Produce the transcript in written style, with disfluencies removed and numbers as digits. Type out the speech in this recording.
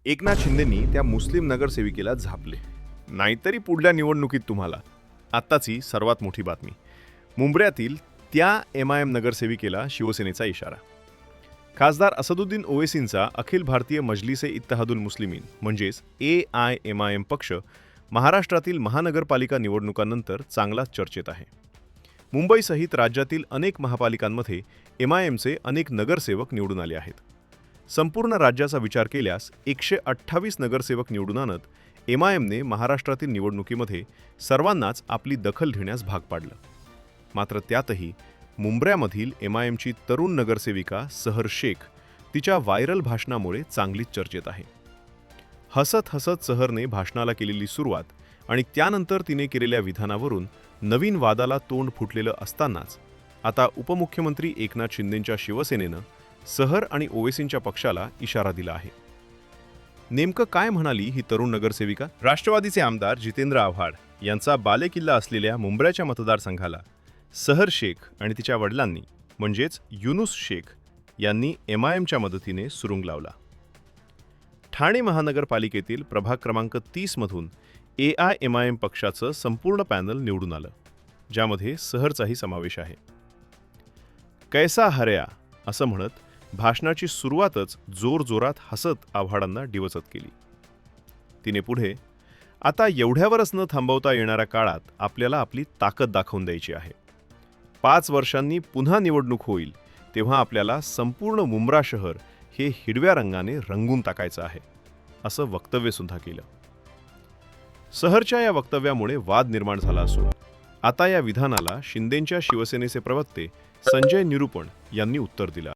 एकनाथ शिंदेंनी त्या मुस्लिम नगरसेविकेला झापले. नाहीतरी पुढल्या निवडणुकीत तुम्हाला. आत्ताची सर्वात मोठी बातमी. मुंब्र्यातील त्या MIM नगरसेविकेला शिवसेनेचा इशारा. खासदार असदुद्दीन ओवैसींचा अखिल भारतीय मजलिसे इत्तेहादुल मुस्लिमीन म्हणजेच AIMIM पक्ष महाराष्ट्रातील महानगरपालिका निवडणुकांनंतर चांगलाच चर्चेत आहे. मुंबईसहित राज्यातील अनेक महापालिकांमध्ये MIMचे अनेक नगरसेवक निवडून आले आहेत. संपूर्ण राज्याचा विचार केल्यास 128 नगरसेवक निवडून आणत MIMने महाराष्ट्रातील निवडणुकीमध्ये सर्वांनाच आपली दखल घेण्यास भाग पाडलं. मात्र त्यातही मुंब्र्यामधील MIMची तरुण नगरसेविका सहर शेख तिच्या व्हायरल भाषणामुळे चांगलीच चर्चेत आहे. हसत हसत सहरने भाषणाला केलेली सुरुवात आणि त्यानंतर तिने केलेल्या विधानावरून नवीन वादाला तोंड फुटलेलं असतानाच आता उपमुख्यमंत्री एकनाथ शिंदेंच्या शिवसेनेनं सहर आणि ओवैसींच्या पक्षाला इशारा दिला आहे. नेमकं काय म्हणाली ही तरुण नगरसेविका? राष्ट्रवादीचे आमदार जितेंद्र आव्हाड यांचा बालेकिल्ला असलेल्या मुंब्र्याच्या मतदारसंघाला सहर शेख आणि तिच्या वडिलांनी म्हणजेच युनुस शेख यांनी MIMच्या मदतीने सुरुंग लावला. ठाणे महानगरपालिकेतील प्रभाग क्रमांक 30 मधून AIMIM पक्षाचं संपूर्ण पॅनल निवडून आलं, ज्यामध्ये सहरचाही समावेश आहे. कैसा हरया असं म्हणत भाषणाची सुरुवातच जोरजोरात हसत आव्हाडांना डिवचत केली. तिने पुढे, आता एवढ्यावरच न थांबवता येणाऱ्या काळात आपल्याला आपली ताकद दाखवून द्यायची आहे. 5 वर्षांनी पुन्हा निवडणूक होईल तेव्हा आपल्याला संपूर्ण मुंब्रा शहर हे हिरव्या रंगाने रंगून टाकायचं आहे, असं वक्तव्य सुद्धा केलं. सहरच्या या वक्तव्यामुळे वाद निर्माण झाला असून आता या विधानाला शिंदेंच्या शिवसेनेचे प्रवक्ते संजय निरुपण यांनी उत्तर दिलं.